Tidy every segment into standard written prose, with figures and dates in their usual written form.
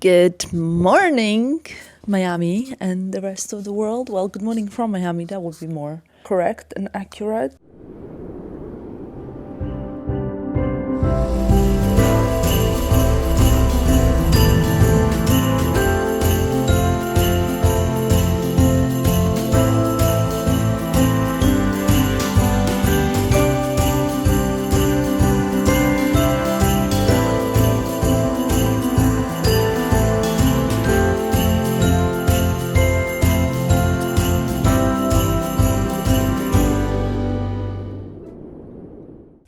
Good morning, Miami and the rest of the world. Well, good morning from Miami, that would be more correct and accurate.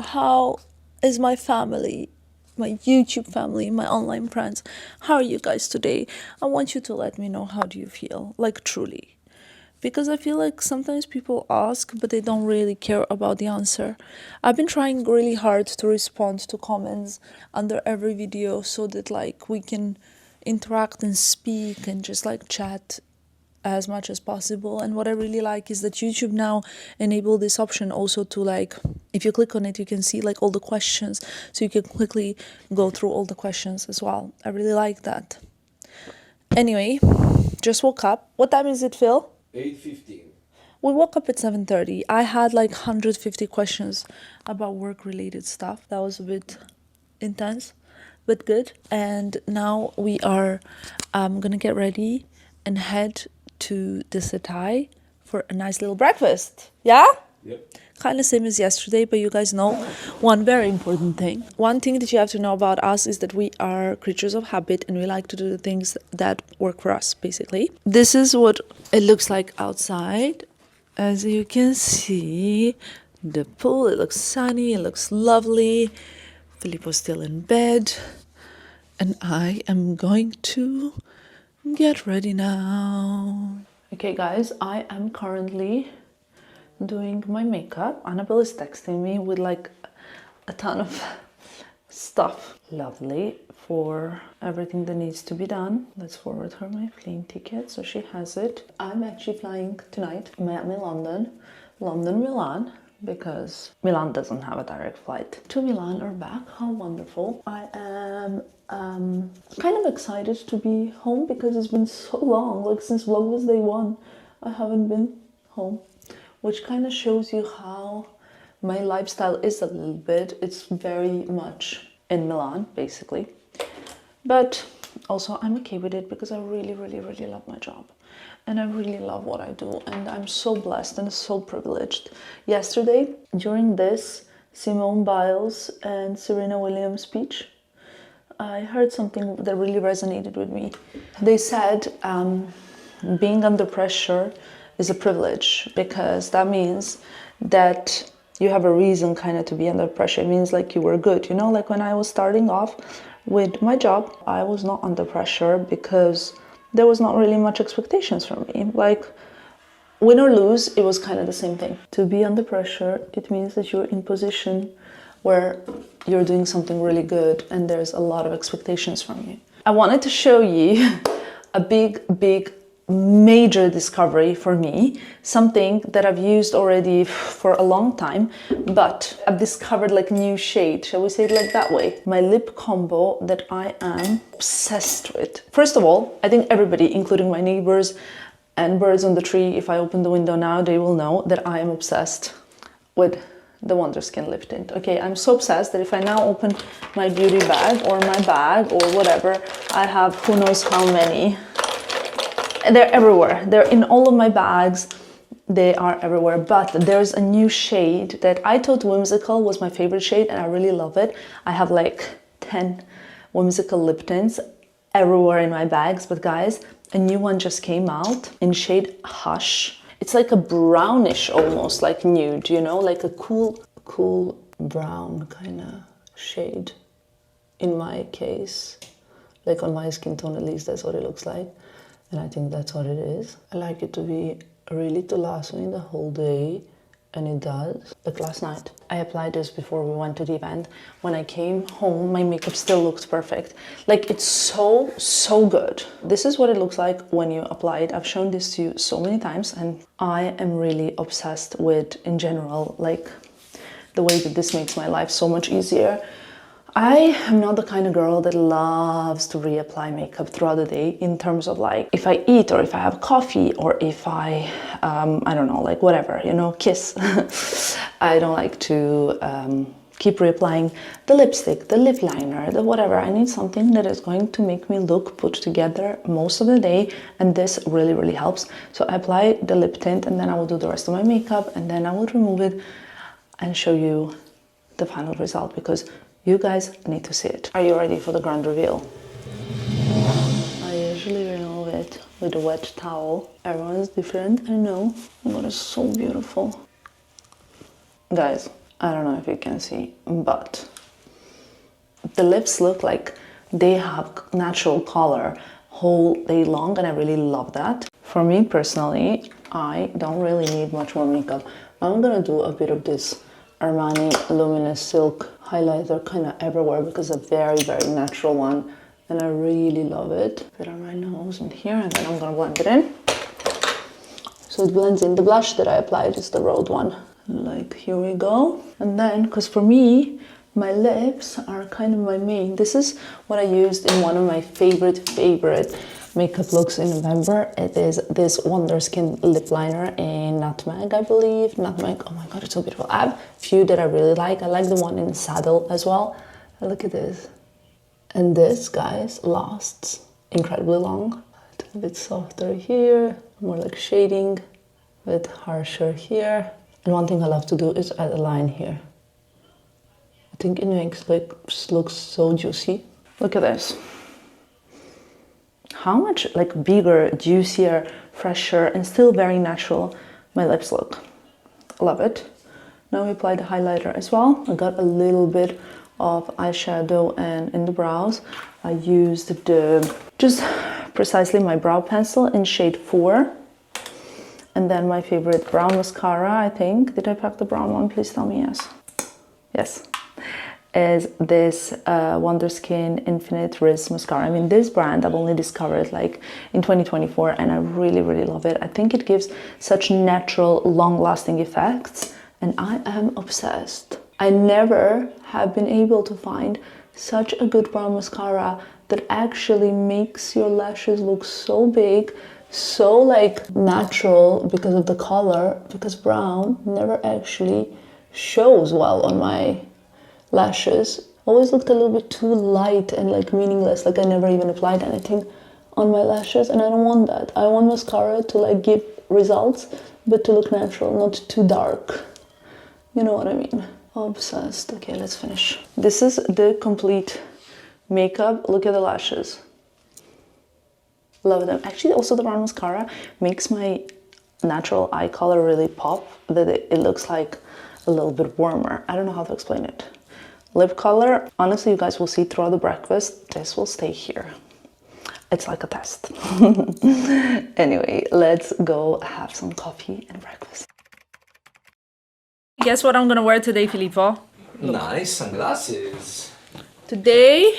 How is my family, my YouTube family, my online friends? How are you guys today? I want you to let me know, how do you feel, like truly, because I feel like sometimes people ask but they don't really care about the answer. I've been trying really hard to respond to comments under every video so that like we can interact and speak and just like chat as much as possible. And what I really like is that YouTube now enable this option also to, like, if you click on it, you can see like all the questions, so you can quickly go through all the questions as well. I really like that. Anyway, just woke up. What time is it, Phil? 8:15. We woke up at 7:30. I had like 150 questions about work-related stuff. That was a bit intense, but good. And now we are gonna get ready and head to the city for a nice little breakfast. Yeah? Yep. Kind of same as yesterday, but you guys know one very important thing. One thing that you have to know about us is that we are creatures of habit and we like to do the things that work for us, basically. This is what it looks like outside. As you can see, the pool, it looks sunny, it looks lovely. Filippo's still in bed. And I am going to get ready now. Okay, guys, I am currently doing my makeup. Annabelle is texting me with like a ton of stuff. Lovely, for everything that needs to be done. Let's forward her my plane ticket so she has it. I'm actually flying tonight, Miami, London, Milan, because Milan doesn't have a direct flight to Milan or back. How wonderful. I am kind of excited to be home because it's been so long, like since Vlogmas day 1 I haven't been home, which kind of shows you how my lifestyle is a little bit. It's very much in Milan, basically, but also I'm okay with it because I really love my job and I really love what I do, and I'm so blessed and so privileged. Yesterday, during this Simone Biles and Serena Williams speech, I heard something that really resonated with me. They said being under pressure is a privilege, because that means that you have a reason kind of to be under pressure. It means like you were good, you know, like when I was starting off with my job, I was not under pressure because there was not really much expectations from me. Like win or lose, it was kind of the same thing. To be under pressure, it means that you're in position where you're doing something really good and there's a lot of expectations from you. I wanted to show you a big major discovery for me, something that I've used already for a long time, but I've discovered like new shade, shall we say it like that way? My lip combo that I am obsessed with. First of all, I think everybody, including my neighbors and birds on the tree, if I open the window now, they will know that I am obsessed with the Wonderskin lip tint. Okay, I'm so obsessed that if I now open my beauty bag or my bag or whatever, I have who knows how many. They're everywhere. They're in all of my bags. They are everywhere. But there's a new shade that I thought Whimsical was my favorite shade and I really love it. I have like 10 Whimsical lip tints everywhere in my bags. But guys, a new one just came out in shade Hush. It's like a brownish, almost like nude, you know, like a cool brown kind of shade. In my case, like on my skin tone, at least that's what it looks like. And I think that's what it is. I like it to be really to last me the whole day, and it does. Like last night, I applied this before we went to the event. When I came home, my makeup still looked perfect. Like it's so good. This is what it looks like when you apply it. I've shown this to you so many times, and I am really obsessed with, in general, like the way that this makes my life so much easier. I am not the kind of girl that loves to reapply makeup throughout the day, in terms of like if I eat or if I have coffee or if I don't know, like whatever, you know, kiss. I don't like to keep reapplying the lipstick, the lip liner, the whatever. I need something that is going to make me look put together most of the day, and this really, really helps. So I apply the lip tint and then I will do the rest of my makeup and then I will remove it and show you the final result, because you guys need to see it. Are you ready for the grand reveal? I usually remove it with a wet towel. Everyone's different, I know, but it's so beautiful. Guys, I don't know if you can see, but the lips look like they have natural color whole day long, and I really love that. For me personally, I don't really need much more makeup. I'm gonna do a bit of this Armani Luminous Silk highlighter kind of everywhere, because it's a very, very natural one and I really love it. A bit on my nose and here, and then I'm gonna blend it in. So it blends in. The blush that I applied is the Rhode one. Like, here we go. And then, because for me, my lips are kind of my main. This is what I used in one of my favorite makeup looks in November. It is this Wonderskin lip liner in Nutmeg, I believe. Nutmeg, oh my god, it's so beautiful. I have a few that I really like. I like the one in Saddle as well. Look at this. And this, guys, lasts incredibly long. A bit softer here, more like shading, a bit harsher here. And one thing I love to do is add a line here. I think it makes like looks so juicy. Look at this. How much like bigger, juicier, fresher, and still very natural my lips look. Love it. Now we apply the highlighter as well. I got a little bit of eyeshadow, and in the brows I used just precisely my brow pencil in shade 4. And then my favorite brown mascara, I think. Did I pack the brown one? Please tell me yes. Yes. Is this Wonderskin Infinite RIZZ mascara. I mean, this brand I've only discovered like in 2024 and I really, really love it. I think it gives such natural, long-lasting effects and I am obsessed. I never have been able to find such a good brown mascara that actually makes your lashes look so big, so like natural because of the color, because brown never actually shows well on my lashes. Always looked a little bit too light and like meaningless, like I never even applied anything on my lashes, and I don't want that. I want mascara to like give results but to look natural, not too dark. You know what I mean? Obsessed. Okay, let's finish. This is the complete makeup. Look at the lashes. Love them. Actually, also the brown mascara makes my natural eye color really pop, that it looks like a little bit warmer. I don't know how to explain it. Lip color, honestly, you guys will see throughout the breakfast, this will stay here. It's like a test. Anyway, let's go have some coffee and breakfast. Guess what I'm gonna wear today, Filippo? Nice sunglasses. Today,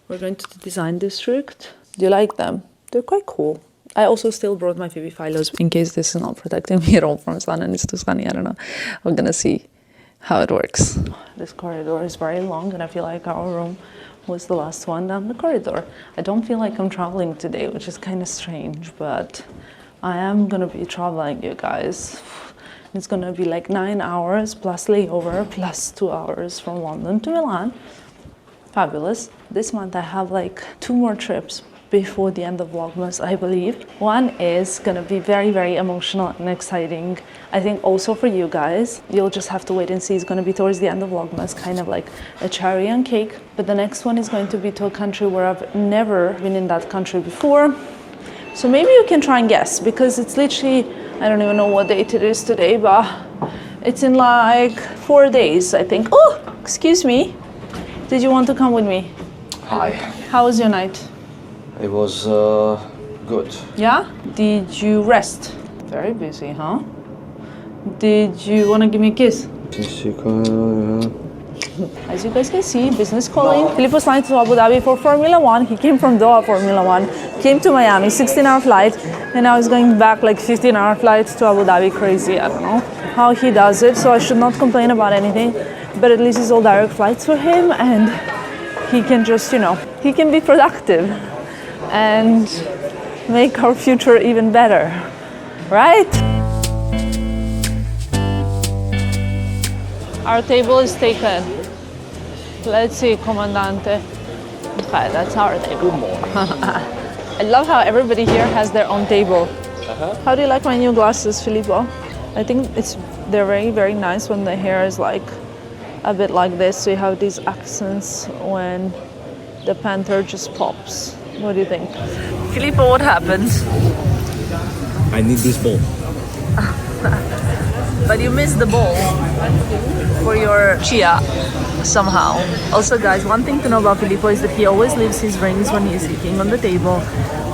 we're going to the design district. Do you like them? They're quite cool. I also still brought my Phoebe Philos in case this is not protecting me at all from sun and it's too sunny. I don't know. We're gonna see how it works. This corridor is very long and I feel like our room was the last one down the corridor. I don't feel like I'm traveling today, which is kind of strange, but I am gonna be traveling, you guys. It's gonna be like 9 hours plus layover plus 2 hours from London to Milan. Fabulous. This month I have like 2 more trips before the end of Vlogmas, I believe. One is gonna be very, very emotional and exciting. I think also for you guys. You'll just have to wait and see. It's gonna be towards the end of Vlogmas, kind of like a cherry on cake. But the next one is going to be to a country where I've never been in that country before. So maybe you can try and guess, because it's literally, I don't even know what date it is today, but it's in like 4 days, I think. Oh, excuse me. Did you want to come with me? Hi. How was your night? It was good. Yeah? Did you rest? Very busy, huh? Did you want to give me a kiss? As you guys can see, business calling. Filippo's flying to Abu Dhabi for Formula 1. He came from Doha Formula 1, came to Miami, 16-hour flight, and now he's going back like 15-hour flight to Abu Dhabi. Crazy, I don't know how he does it, so I should not complain about anything. but at least it's all direct flights for him, and he can just, he can be productive and make our future even better, right? Our table is taken. Let's see, Comandante. Okay, that's our table. Good morning. I love how everybody here has their own table. How do you like my new glasses, Filippo? I think they're very, very nice when the hair is like a bit like this, so you have these accents when the panther just pops. What do you think? Filippo, what happens? I need this ball. But you missed the bowl for your chia somehow. Also, guys, one thing to know about Filippo is that he always leaves his rings when he's eating on the table,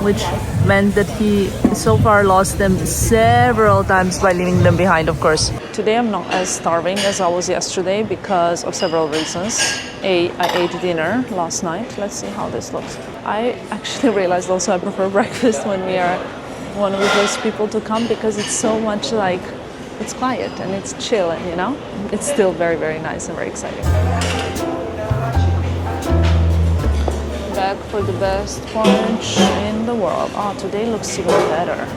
which meant that he so far lost them several times by leaving them behind, of course. Today I'm not as starving as I was yesterday because of several reasons. I ate dinner last night. Let's see how this looks. I actually realized also I prefer breakfast when we are one of the first people to come because it's so much like, it's quiet and it's chill and it's still very, very nice and very exciting. Back for the best porridge in the world. Oh, today looks even better.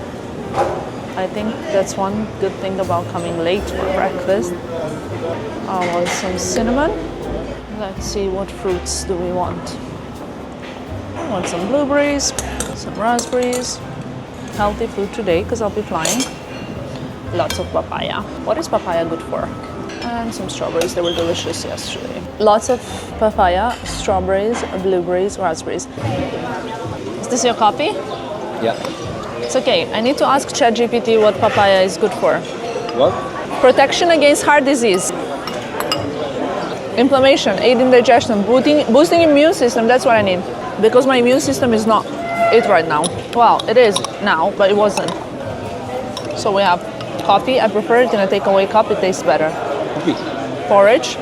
I think that's one good thing about coming late for breakfast. I want some cinnamon. Let's see, what fruits do we want? I want some blueberries, some raspberries. Healthy food today because I'll be flying. Lots of papaya. What is papaya good for? And some strawberries, they were delicious yesterday. Lots of papaya, strawberries, blueberries, raspberries. Is this your copy? Yeah. It's okay. I need to ask ChatGPT what papaya is good for. What? Protection against heart disease. Inflammation, aiding digestion, boosting immune system, that's what I need. Because my immune system is not it right now. Well, it is now, but it wasn't. So we have coffee. I prefer it in a takeaway cup, it tastes better. Coffee. Porridge,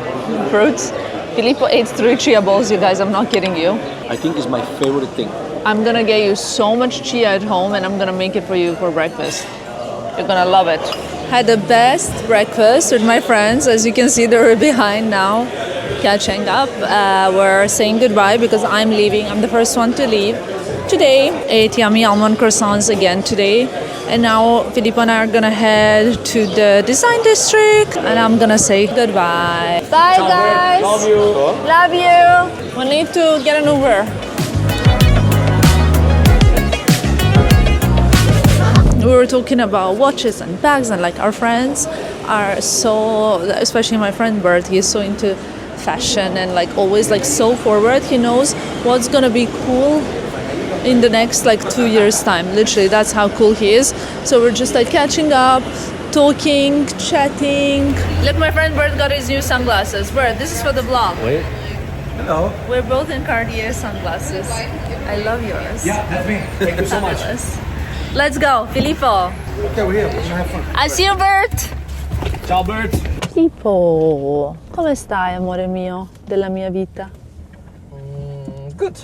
fruits. Filippo ate 3 chia balls, you guys, I'm not kidding you. I think it's my favorite thing. I'm gonna get you so much chia at home and I'm gonna make it for you for breakfast. You're gonna love it. Had the best breakfast with my friends. As you can see, they're behind now, catching up. We're saying goodbye because I'm leaving. I'm the first one to leave. Today, ate yummy almond croissants again today. And now Filippo and I are gonna head to the design district and I'm gonna say goodbye. Bye guys! Love you! Love you! We need to get an Uber. We were talking about watches and bags and like our friends are so, especially my friend Bert, he's so into fashion and like always like so forward. He knows what's gonna be cool in the next like 2 years time. Literally, that's how cool he is. So we're just like catching up, talking, chatting. Look, my friend Bert got his new sunglasses. Bert, this is for the vlog. Wait. Hello. We're both in Cartier sunglasses. I love yours. Yeah, that's me. Thank you so much. Let's go, Filippo. Okay, we're here. We're gonna have fun. I see you, Bert. Ciao, Bert. Filippo, come stai, amore mio, della mia vita? Good.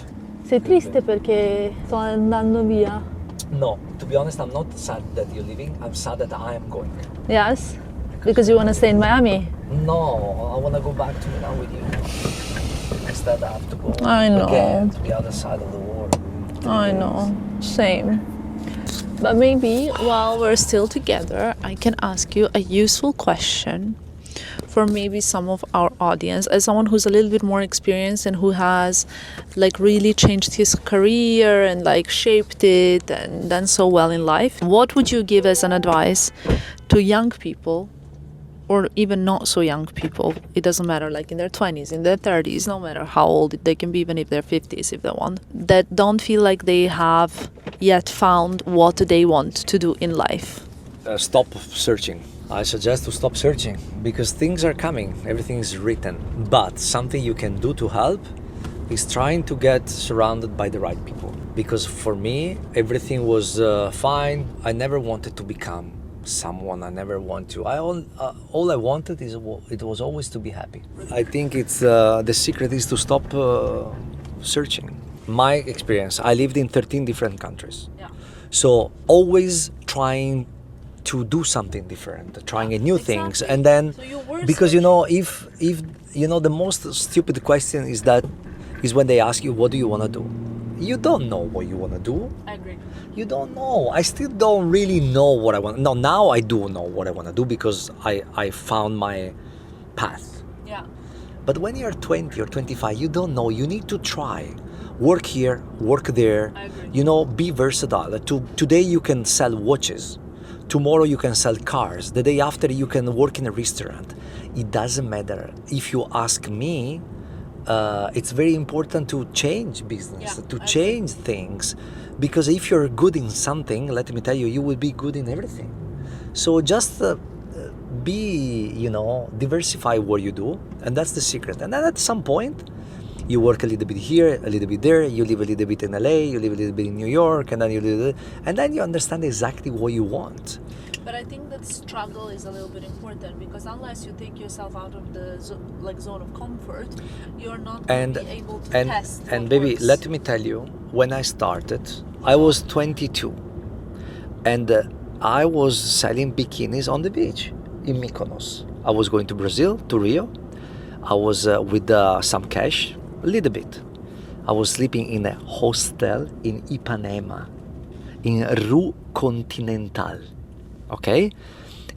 Sei triste perché sto andando via? No, to be honest, I'm not sad that you're leaving. I'm sad that I am going. Yes? Because you want to stay in Miami? No, I want to go back to Milan with you. Instead, I have to go I know. again to the other side of the world. I know, same. But maybe while we're still together, I can ask you a useful question for maybe some of our audience, as someone who's a little bit more experienced and who has like really changed his career and like shaped it and done so well in life. What would you give as an advice to young people, or even not so young people? It doesn't matter, like in their 20s, in their 30s, no matter how old they can be, even if they're 50s if they want, that don't feel like they have yet found what they want to do in life. Stop searching. I suggest to stop searching because things are coming, everything is written. But something you can do to help is trying to get surrounded by the right people. Because for me, everything was fine. I never wanted to become someone. I never want to. All I wanted is it was always to be happy. I think it's the secret is to stop searching. My experience, I lived in 13 different countries. Yeah. So always trying to do something different, trying new things. exactly. And then So you were because if you know, the most stupid question is when they ask you, what do you want to do? You don't know what you want to do. I agree. You don't know. I still don't really know what I want. No, now I do know what I want to do because I found my path. Yeah. But when you're 20 or 25, you don't know. You need to try. Work here, work there. I agree. You know, be versatile. Today you can sell watches. Tomorrow you can sell cars. The day after you can work in a restaurant. It doesn't matter. If you ask me, it's very important to change business, to change things. Because if you're good in something, let me tell you, you will be good in everything. So just diversify what you do, and that's the secret. And then at some point, you work a little bit here, a little bit there, you live a little bit in LA, you live a little bit in New York, and then you understand exactly what you want. But I think that struggle is a little bit important, because unless you take yourself out of the zone of comfort, you're not going to be able to test. And what baby, works. let me tell you, when I started, I was 22, and I was selling bikinis on the beach in Mykonos. I was going to Brazil, to Rio. I was with some cash, a little bit. I was sleeping in a hostel in Ipanema, in Rue Continental. Okay,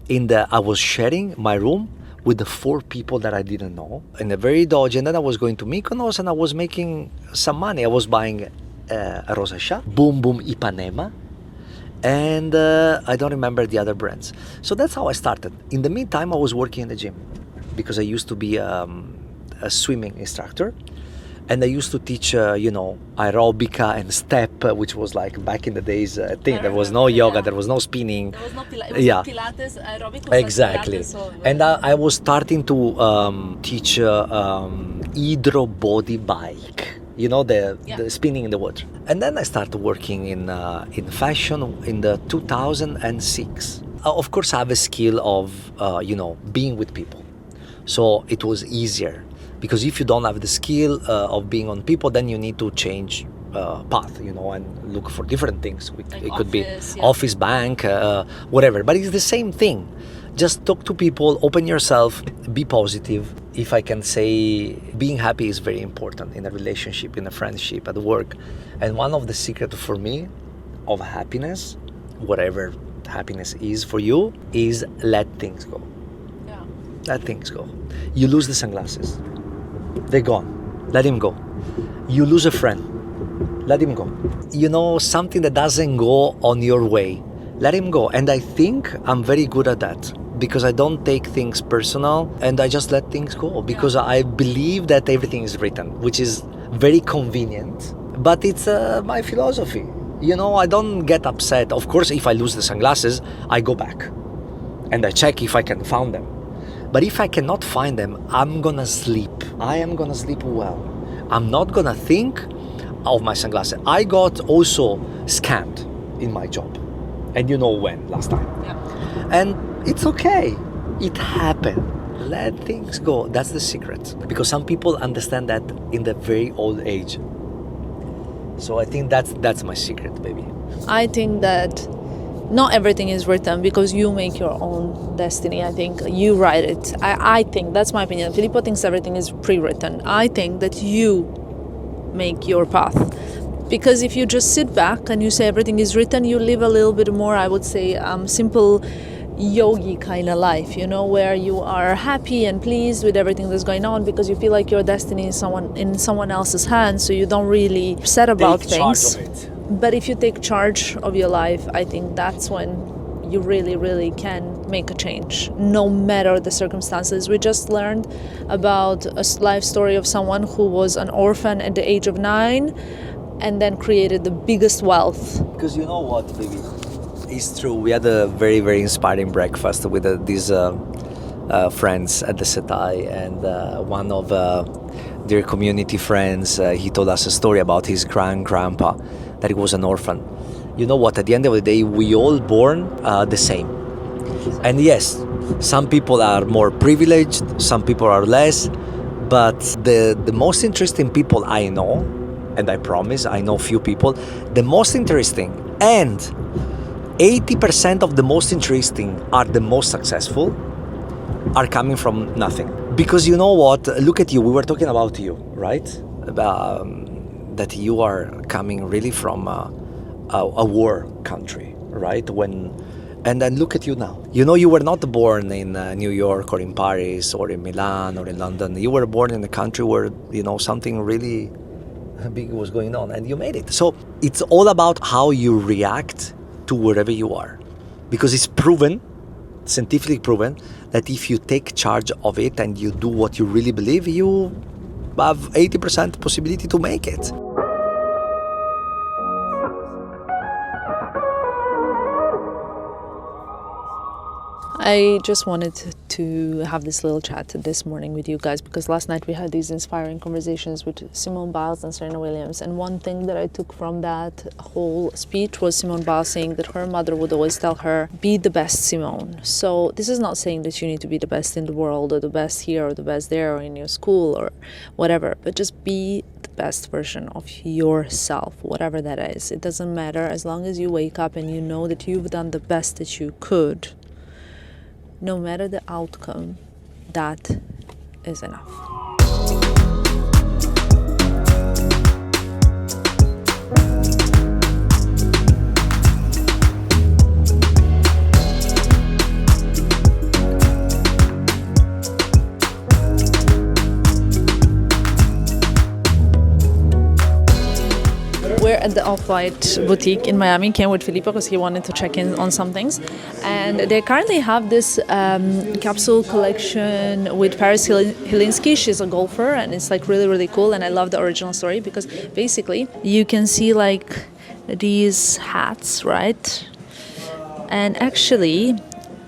I was sharing my room with the 4 people that I didn't know, in a very dodgy. And then I was going to Mykonos, and I was making some money. I was buying a rosacea, Boom Boom Ipanema, and I don't remember the other brands. So that's how I started. In the meantime, I was working in the gym because I used to be a swimming instructor. And I used to teach, aerobica and step, which was like back in the days thing. There was no yoga, there was no spinning. There was no Pilates, aerobic was exactly. like Pilates, And I was starting to teach hydro body bike. You know, the spinning in the water. And then I started working in fashion in the 2006. Of course, I have a skill of, being with people. So it was easier. Because if you don't have the skill of being on people, then you need to change path, and look for different things. It could be office, bank, whatever. But it's the same thing. Just talk to people, open yourself, be positive. If I can say, being happy is very important in a relationship, in a friendship, at work. And one of the secrets for me of happiness, whatever happiness is for you, is let things go. Yeah. Let things go. You lose the sunglasses. They're gone. Let him go. You lose a friend. Let him go. Something that doesn't go on your way. Let him go. And I think I'm very good at that because I don't take things personal and I just let things go because I believe that everything is written, which is very convenient. But it's my philosophy. I don't get upset. Of course, if I lose the sunglasses, I go back and I check if I can find them. But if I cannot find them, I'm gonna sleep. I am gonna sleep well. I'm not gonna think of my sunglasses. I got also scammed in my job. And you know when, last time. Yeah. And it's okay. It happened. Let things go. That's the secret. Because some people understand that in the very old age. So I think that's my secret, baby. I think that not everything is written because you make your own destiny. I think you write it. I think, that's my opinion. Filippo thinks everything is pre-written. I think that you make your path. Because if you just sit back and you say everything is written, you live a little bit more, I would say, simple yogi kind of life, where you are happy and pleased with everything that's going on because you feel like your destiny is in someone else's hands, so you don't really set about things. Take charge of it. But if you take charge of your life, I think that's when you really, really can make a change, no matter the circumstances. We just learned about a life story of someone who was an orphan at the age of 9 and then created the biggest wealth. Because you know what, baby? It's true. We had a very, very inspiring breakfast with these friends at the Setai, and one of their community friends, he told us a story about his grandpa, that he was an orphan. You know what? At the end of the day, we all born the same. And yes, some people are more privileged, some people are less, but the most interesting people I know, and I promise I know few people, the most interesting and 80% of the most interesting are the most successful are coming from nothing. Because you know what? Look at you. We were talking about you, right? That you are coming really from a war country, right? And then look at you now. You know, you were not born in New York or in Paris or in Milan or in London. You were born in a country where, you know, something really big was going on, and you made it. So it's all about how you react to wherever you are, because it's proven, scientifically proven, that if you take charge of it and you do what you really believe, you have 80% possibility to make it. I just wanted to have this little chat this morning with you guys, because last night we had these inspiring conversations with Simone Biles and Serena Williams, and one thing that I took from that whole speech was Simone Biles saying that her mother would always tell her, be the best, Simone. So this is not saying that you need to be the best in the world or the best here or the best there or in your school or whatever, but just be the best version of yourself, whatever that is. It doesn't matter, as long as you wake up and you know that you've done the best that you could. No matter the outcome, that is enough. We're at the Off-White boutique in Miami. Came with Filippo because he wanted to check in on some things. And they currently have this capsule collection with Paris Hilinski. She's a golfer, and it's like really, really cool. And I love the original story because basically you can see like these hats, right? And actually,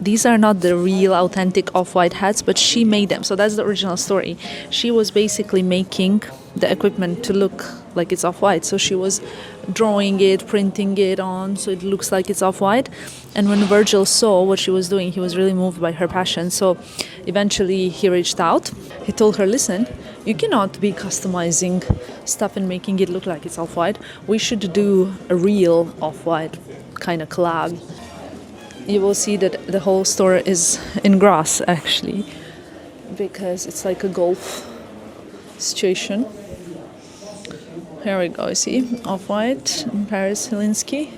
these are not the real authentic Off-White hats, but she made them. So that's the original story. She was basically making the equipment to look like it's Off-White. So she was drawing it, printing it on, so it looks like it's Off-White. And when Virgil saw what she was doing, he was really moved by her passion. So eventually he reached out. He told her, listen, you cannot be customizing stuff and making it look like it's Off-White. We should do a real Off-White kind of collab. You will see that the whole store is in grass, actually, because it's like a golf situation. Here we go, see, Off-White and Paris Hilinski.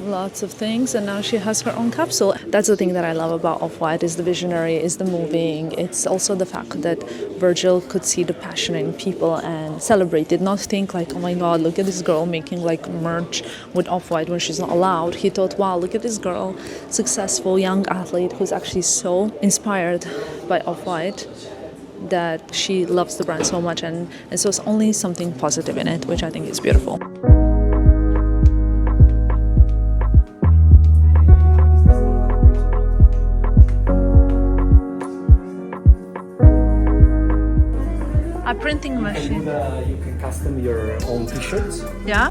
Lots of things, and now she has her own capsule. That's the thing that I love about Off-White, is the visionary, is the moving. It's also the fact that Virgil could see the passion in people and celebrate it, not think like, oh my god, look at this girl making like merch with Off-White when she's not allowed. He thought, wow, look at this girl, successful young athlete who's actually so inspired by Off-White that she loves the brand so much, and so it's only something positive in it, which I think is beautiful. A printing machine. You can custom your own t-shirts. Yeah?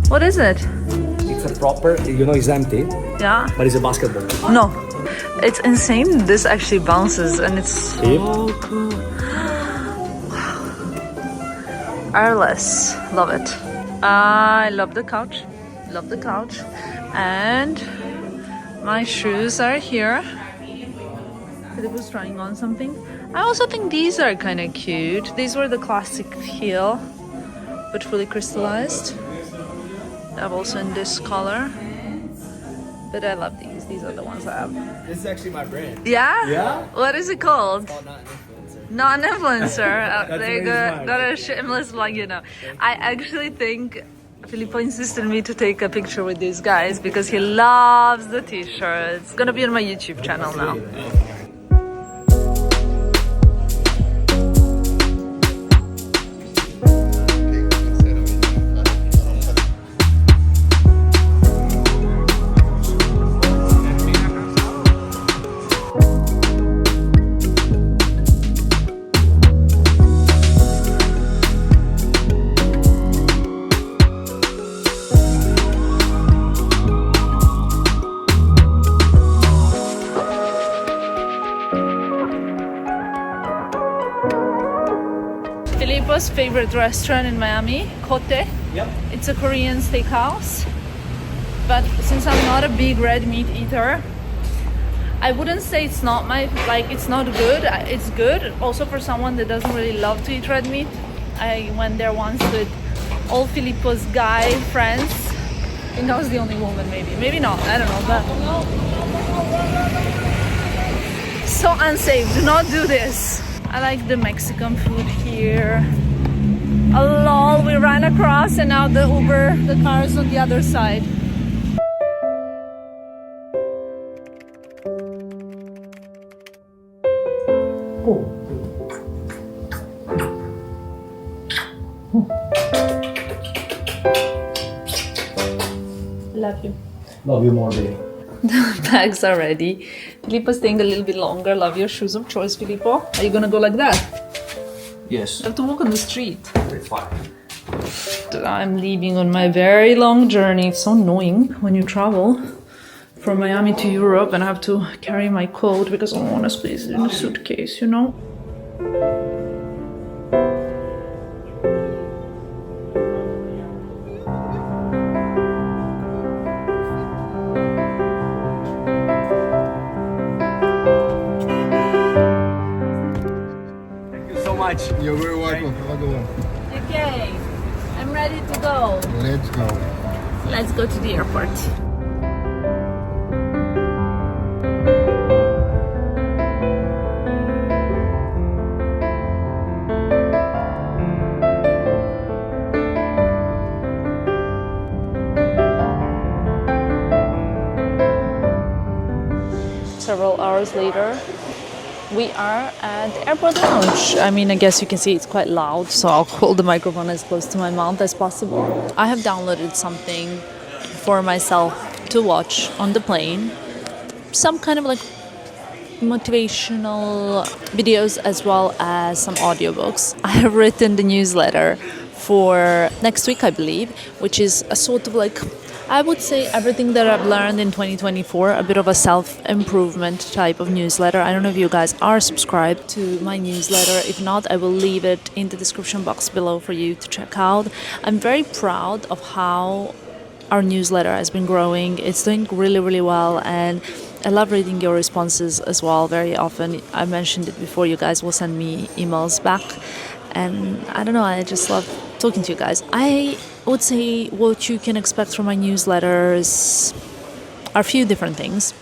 What is it? It's a proper, you know, it's empty, Yeah? but it's a basketball. No. It's insane. This actually bounces and it's so cool. Airless. Love it. I love the couch. Love the couch. And my shoes are here. Filippo's trying on something. I also think these are kind of cute. These were the classic heel, but fully crystallized. I have also in this color. But I love these. These are the ones I have. This is actually my brand. Yeah? Yeah? What is it called? It's called Not an Influencer. Not an influencer. That's There you what go. it's Not a shameless plug, you know. I actually think Filippo insisted me to take a picture with these guys because he loves the t-shirts. It's gonna be on my YouTube channel now. Filippo's favorite restaurant in Miami, Kote. Yep. It's a Korean steakhouse. But since I'm not a big red meat eater, I wouldn't say it's not it's not good. It's good also for someone that doesn't really love to eat red meat. I went there once with all Filippo's guy friends. I think I was the only woman, maybe not, I don't know, but so unsafe. Do not do this. I like the Mexican food here. Oh lol, we ran across and now the car is on the other side. Love you. Love you more, baby. Bags are ready. Filippo's staying a little bit longer. Love your shoes of choice, Filippo. Are you gonna go like that? Yes. You have to walk on the street. It's fine. I'm leaving on my very long journey. It's so annoying when you travel from Miami to Europe and I have to carry my coat because I don't want to squeeze it in a suitcase, you know? You're very welcome. Have a good one. Okay, I'm ready to go. Let's go. Let's go to the airport. Several hours later, we are at the airport lounge. I mean, I guess you can see it's quite loud, so I'll hold the microphone as close to my mouth as possible. I have downloaded something for myself to watch on the plane. Some kind of like motivational videos as well as some audiobooks. I have written the newsletter for next week, I believe, which is a sort of like, I would say, everything that I've learned in 2024, a bit of a self-improvement type of newsletter. I don't know if you guys are subscribed to my newsletter. If not, I will leave it in the description box below for you to check out. I'm very proud of how our newsletter has been growing. It's doing really, really well, and I love reading your responses as well. Very often, I mentioned it before, you guys will send me emails back, and I don't know, I just love talking to you guys. I would say what you can expect from my newsletters are a few different things.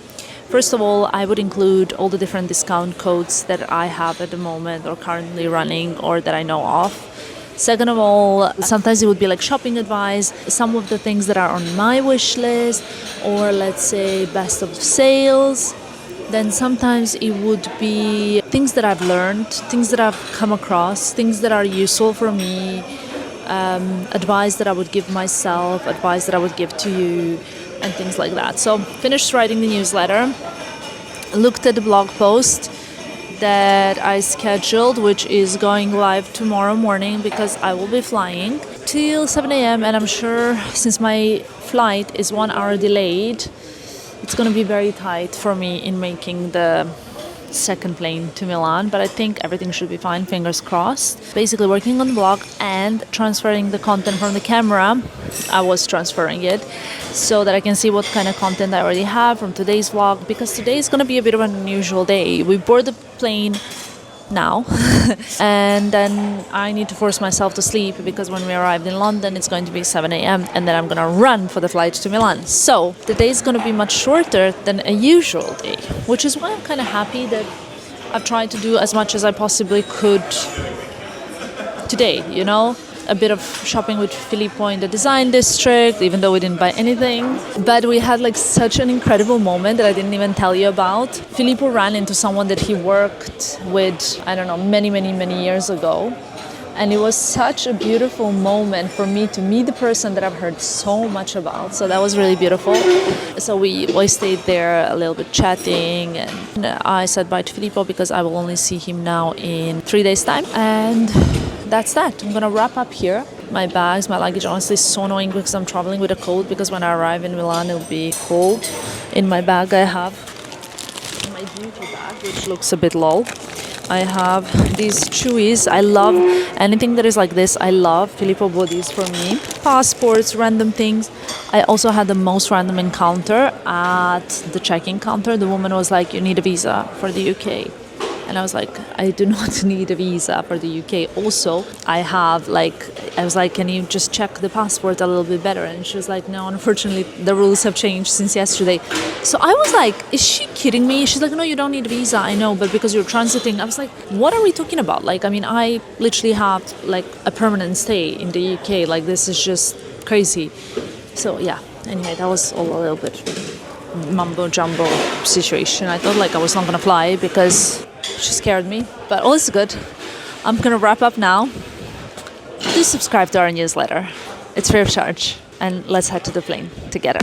First of all, I would include all the different discount codes that I have at the moment or currently running or that I know of. Second of all, sometimes it would be like shopping advice, some of the things that are on my wish list, or let's say best of sales. Then sometimes it would be things that I've learned, things that I've come across, things that are useful for me, advice that I would give myself, advice that I would give to you, and things like that. So finished writing the newsletter, looked at the blog post that I scheduled, which is going live tomorrow morning because I will be flying till 7 a.m. and I'm sure since my flight is 1 hour delayed, it's going to be very tight for me in making the second plane to Milan, but I think everything should be fine, fingers crossed. Basically working on the vlog and transferring the content from the camera. I was transferring it so that I can see what kind of content I already have from today's vlog, because today is going to be a bit of an unusual day. We board the plane now and then I need to force myself to sleep because when we arrived in London it's going to be 7 a.m. and then I'm gonna run for the flight to Milan. So the day is gonna be much shorter than a usual day, which is why I'm kind of happy that I've tried to do as much as I possibly could today, you know? A bit of shopping with Filippo in the design district, even though we didn't buy anything. But we had like such an incredible moment that I didn't even tell you about. Filippo ran into someone that he worked with, I don't know, many years ago. And it was such a beautiful moment for me to meet the person that I've heard so much about. So that was really beautiful. So we stayed there a little bit chatting, and I said bye to Filippo because I will only see him now in 3 days' time. And that's that. I'm gonna wrap up here. My bags, my luggage, honestly is so annoying because I'm traveling with a cold, because when I arrive in Milan it'll be cold. In my bag I have my duty bag, which looks a bit low. I have these chewies. I love anything that is like this. I love. Filippo bought these for me. Passports, random things. I also had the most random encounter at the check-in counter. The woman was like, you need a visa for the UK. And I was like, I do not need a visa for the UK. Also, I was like, can you just check the passport a little bit better? And she was like, no, unfortunately, the rules have changed since yesterday. So I was like, is she kidding me? She's like, no, you don't need a visa. I know, but because you're transiting. I was like, what are we talking about? Like, I mean, I literally have like a permanent stay in the UK. Like, this is just crazy. So yeah, anyway, that was all a little bit mumbo jumbo situation. I thought like I was not gonna fly because she scared me, but all is good. I'm gonna wrap up now. Do subscribe to our newsletter. It's free of charge. And let's head to the plane together.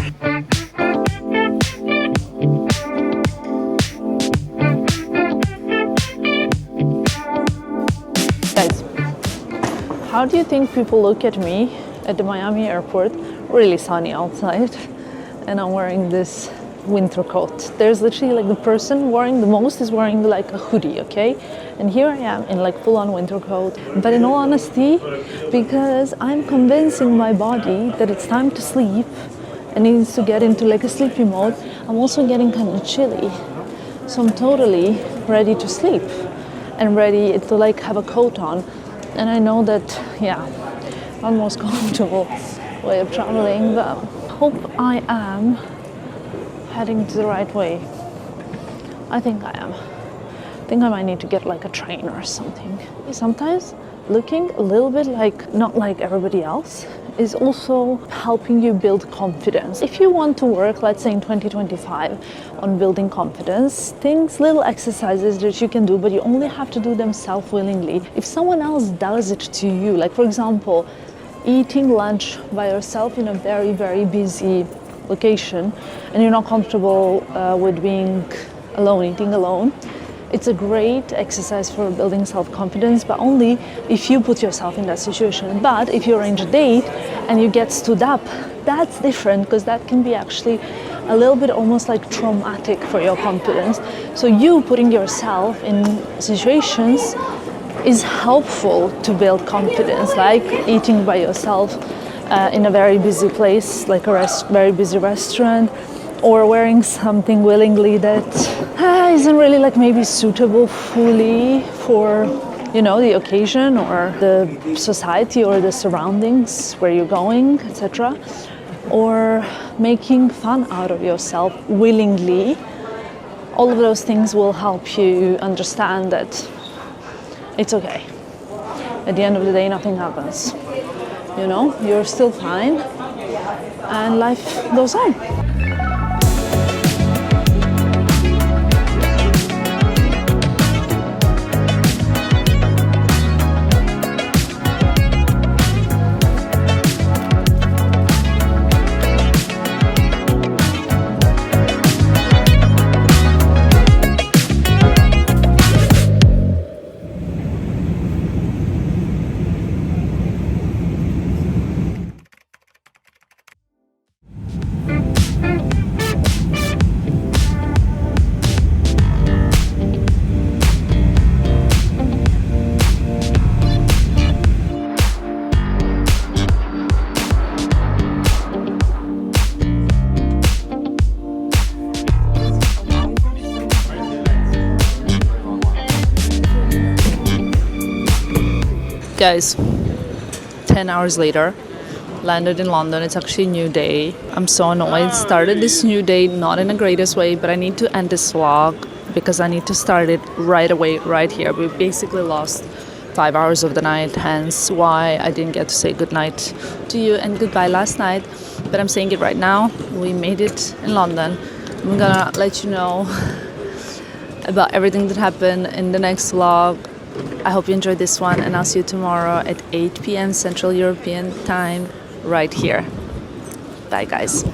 Guys, how do you think people look at me at the Miami airport? Really sunny outside, and I'm wearing this winter coat. There's literally like the person wearing the most is wearing like a hoodie, okay? And here I am in like full-on winter coat. But in all honesty, because I'm convincing my body that it's time to sleep and needs to get into like a sleepy mode, I'm also getting kind of chilly. So I'm totally ready to sleep and ready to like have a coat on. And I know that, yeah, not the most comfortable way of traveling, but hope I am heading to the right way. I think I am. I think I might need to get like a train or something. Sometimes looking a little bit like not like everybody else is also helping you build confidence. If you want to work, let's say in 2025, on building confidence, little exercises that you can do, but you only have to do them self-willingly. If someone else does it to you, like for example, eating lunch by yourself in a very, very busy location and you're not comfortable with being alone, eating alone, it's a great exercise for building self-confidence, but only if you put yourself in that situation. But if you arrange a date and you get stood up, that's different, because that can be actually a little bit almost like traumatic for your confidence. So you putting yourself in situations is helpful to build confidence, like eating by yourself in a very busy place, like a very busy restaurant, or wearing something willingly that isn't really like maybe suitable fully for, you know, the occasion or the society or the surroundings where you're going, etc. Or making fun out of yourself willingly. All of those things will help you understand that it's okay. At the end of the day, nothing happens. You know, you're still fine and life goes on. Guys, 10 hours later, landed in London. It's actually a new day. I'm so annoyed. Started this new day not in the greatest way, but I need to end this vlog because I need to start it right away, right here. We basically lost 5 hours of the night, hence why I didn't get to say goodnight to you and goodbye last night. But I'm saying it right now. We made it in London. I'm gonna let you know about everything that happened in the next vlog. I hope you enjoyed this one, and I'll see you tomorrow at 8 p.m. Central European time right here. Bye guys.